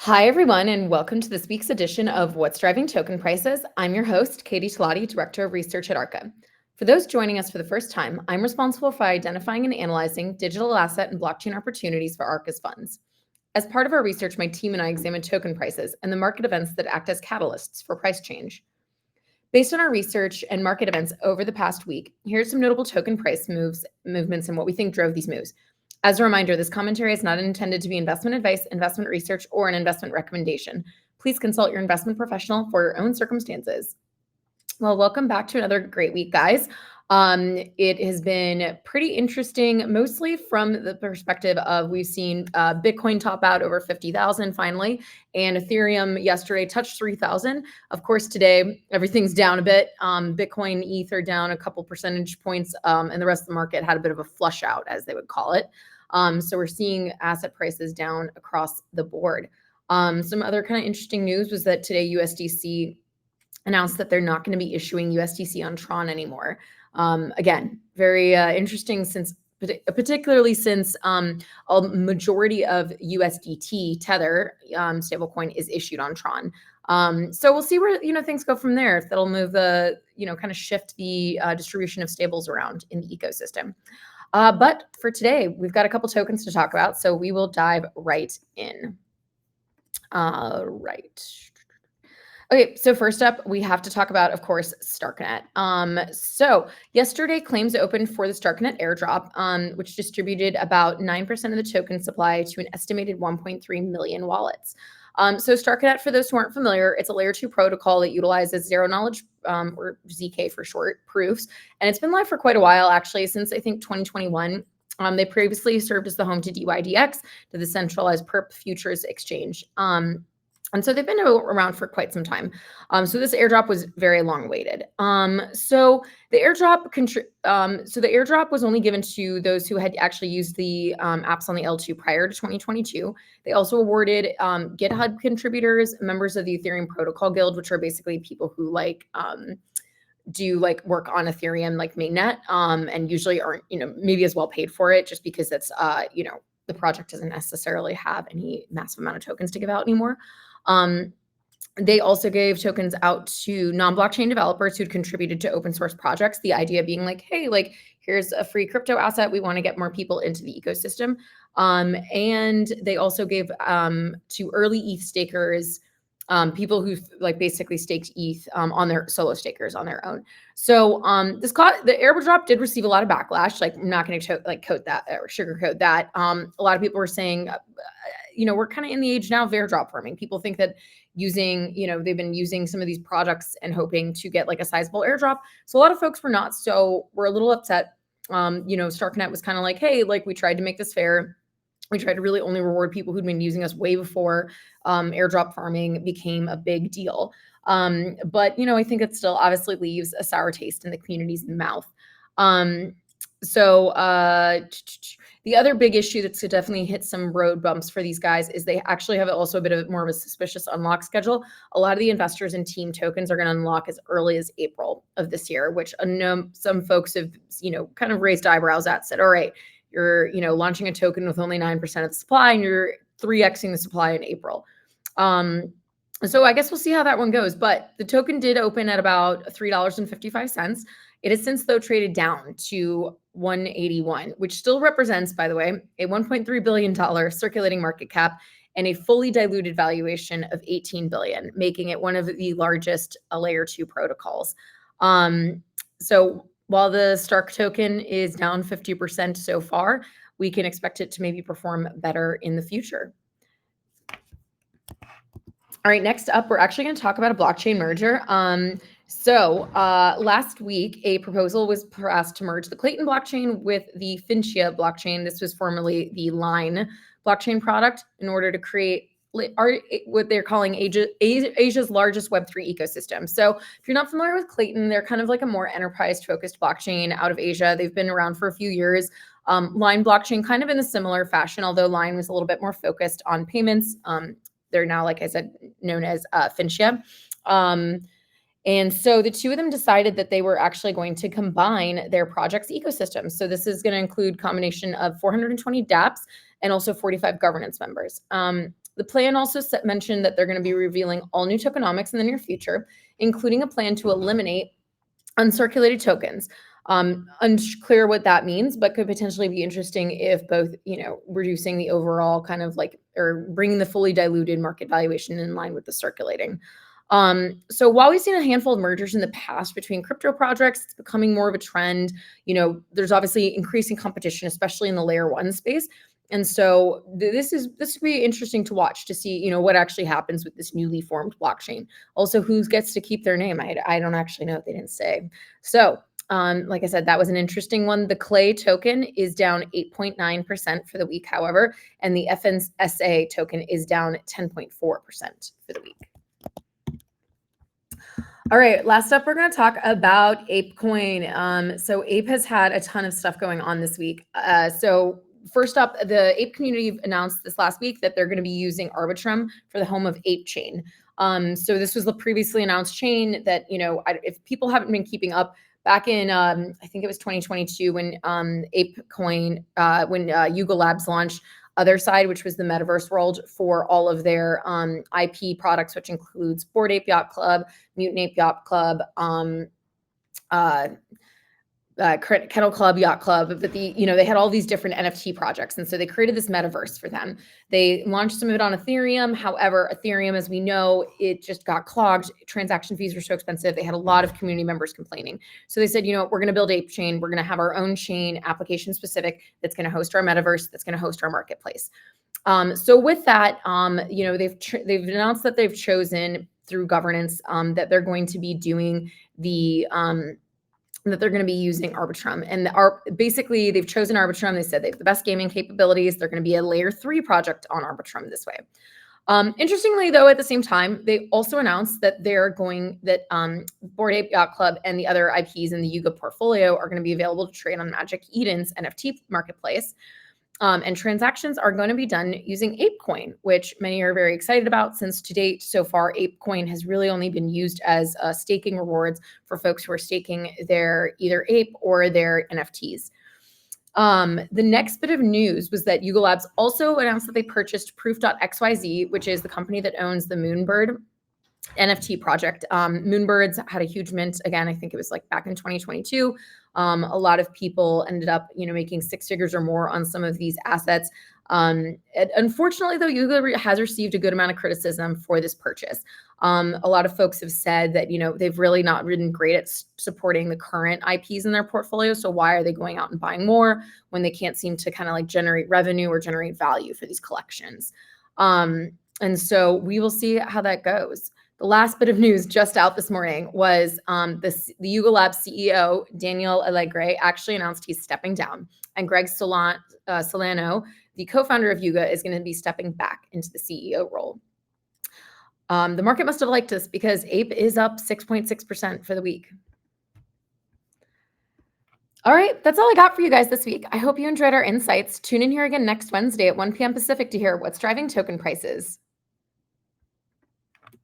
Hi, everyone, and welcome to this week's edition of What's Driving Token Prices. I'm your host, Katie Talati, Director of Research at Arca. For those joining us for the first time, I'm responsible for identifying and analyzing digital asset and blockchain opportunities for Arca's funds. As part of our research, my team and I examine token prices and the market events that act as catalysts for price change. Based on our research and market events over the past week, here's some notable token price movements and what we think drove these moves. As a reminder, this commentary is not intended to be investment advice, investment research, or an investment recommendation. Please consult your investment professional for your own circumstances. Well, welcome back to another great week, guys. It has been pretty interesting, mostly from the perspective of we've seen Bitcoin top out over 50,000 finally, and Ethereum yesterday touched 3,000. Of course, today everything's down a bit. Bitcoin, Ether down a couple percentage points, and the rest of the market had a bit of a flush out, as they would call it. So we're seeing asset prices down across the board. Some other kind of interesting news was that today USDC announced that they're not going to be issuing USDC on Tron anymore. Again, very interesting, particularly since a majority of USDT Tether stablecoin is issued on Tron. So we'll see where things go from there. If that'll move the kind of shift the distribution of stables around in the ecosystem. But for today, we've got a couple tokens to talk about, so we will dive right in. Okay, so first up, we have to talk about, of course, STRKnet. So yesterday, claims opened for the STRKnet airdrop, which distributed about 9% of the token supply to an estimated 1.3 million wallets. So STRKnet, for those who aren't familiar, it's a layer 2 protocol that utilizes zero knowledge, or ZK for short, proofs. And it's been live for quite a while, actually, since I think 2021. They previously served as the home to DYDX, to the centralized perp futures exchange. And so they've been around for quite some time. So this airdrop was very long awaited. So the airdrop was only given to those who had actually used the apps on the L2 prior to 2022. They also awarded GitHub contributors, members of the Ethereum Protocol Guild, which are basically people who do work on Ethereum like mainnet, and usually aren't maybe as well paid for it, just because it's the project doesn't necessarily have any massive amount of tokens to give out anymore. They also gave tokens out to non-blockchain developers who'd contributed to open source projects. The idea being like, hey, here's a free crypto asset. We want to get more people into the ecosystem. And they also gave to early ETH stakers, people who basically staked ETH on their solo stakers on their own. So the airdrop did receive a lot of backlash. I'm not going to coat that or sugarcoat that. A lot of people were saying, we're kind of in the age now of airdrop farming. People think that they've been using some of these products and hoping to get a sizable airdrop. So a lot of folks were a little upset. STRKnet was kind of like, hey, we tried to make this fair. We tried to really only reward people who'd been using us way before airdrop farming became a big deal. But I think it still obviously leaves a sour taste in the community's mouth. The other big issue that's definitely hit some road bumps for these guys is they actually have also a bit of more of a suspicious unlock schedule. A lot of the investors in team tokens are going to unlock as early as April of this year, which some folks have, kind of raised eyebrows at, said, all right, you're, launching a token with only 9% of the supply and you're 3xing the supply in April. So I guess we'll see how that one goes. But the token did open at about $3.55. It has since, though, traded down to $181, which still represents, by the way, a $1.3 billion circulating market cap and a fully diluted valuation of $18 billion, making it one of the largest layer 2 protocols. So while the STRK token is down 50% so far, we can expect it to maybe perform better in the future. All right, next up, we're actually going to talk about a blockchain merger. Last week, a proposal was passed to merge the Clayton blockchain with the FNSA blockchain. This was formerly the Line blockchain product, in order to create what they're calling Asia's largest Web3 ecosystem. So if you're not familiar with Clayton, they're kind of like a more enterprise-focused blockchain out of Asia. They've been around for a few years. Line blockchain, kind of in a similar fashion, although Line was a little bit more focused on payments. They're now, like I said, known as FNSA. And so the two of them decided that they were actually going to combine their project's ecosystems. So this is going to include combination of 420 dApps and also 45 governance members. The plan also mentioned that they're going to be revealing all new tokenomics in the near future, including a plan to eliminate uncirculated tokens. Unclear what that means, but could potentially be interesting if both, reducing the overall kind of like, or bringing the fully diluted market valuation in line with the circulating. So while we've seen a handful of mergers in the past between crypto projects, it's becoming more of a trend. There's obviously increasing competition, especially in the layer one space. And so this would be interesting to watch to see, what actually happens with this newly formed blockchain. Also, who gets to keep their name? I don't actually know. They didn't say. So, like I said, that was an interesting one. The KLAY token is down 8.9% for the week, however, and the FNSA token is down 10.4% for the week. All right, last up, we're going to talk about ApeCoin. So Ape has had a ton of stuff going on this week. So first up, the Ape community announced this last week that they're going to be using Arbitrum for the home of Ape Chain. So this was the previously announced chain that, if people haven't been keeping up, back in, I think it was 2022 when ApeCoin, when Yuga Labs launched Other Side, which was the metaverse world for all of their IP products, which includes Bored Ape Yacht Club, Mutant Ape Yacht Club, Kennel Club, Yacht Club, but they had all these different NFT projects. And so they created this metaverse for them. They launched some of it on Ethereum. However, Ethereum, as we know, it just got clogged. Transaction fees were so expensive. They had a lot of community members complaining. So they said, we're going to build Ape Chain. We're going to have our own chain, application specific, that's going to host our metaverse, that's going to host our marketplace. So with that, they've announced that they've chosen through governance that they're going to be doing that they're going to be using Arbitrum. And basically, they've chosen Arbitrum. They said they have the best gaming capabilities. They're going to be a layer 3 project on Arbitrum this way. Interestingly, though, at the same time, they also announced that Bored Ape Yacht Club and the other IPs in the Yuga portfolio are going to be available to trade on Magic Eden's NFT marketplace. And transactions are going to be done using ApeCoin, which many are very excited about, since to date, so far, ApeCoin has really only been used as staking rewards for folks who are staking their either Ape or their NFTs. The next bit of news was that Yuga Labs also announced that they purchased Proof.xyz, which is the company that owns the Moonbird NFT project. Moonbirds had a huge mint. Again, I think it was like back in 2022. A lot of people ended up, making 6 figures or more on some of these assets. Unfortunately, though, Yuga has received a good amount of criticism for this purchase. A lot of folks have said that, they've really not been great at supporting the current IPs in their portfolio. So why are they going out and buying more when they can't seem to kind of like generate revenue or generate value for these collections? And so we will see how that goes. The last bit of news just out this morning was the Yuga Labs CEO, Daniel Allegre, actually announced he's stepping down. And Greg Solano, the co-founder of Yuga, is going to be stepping back into the CEO role. The market must have liked this because Ape is up 6.6% for the week. All right, that's all I got for you guys this week. I hope you enjoyed our insights. Tune in here again next Wednesday at 1 p.m. Pacific to hear what's driving token prices.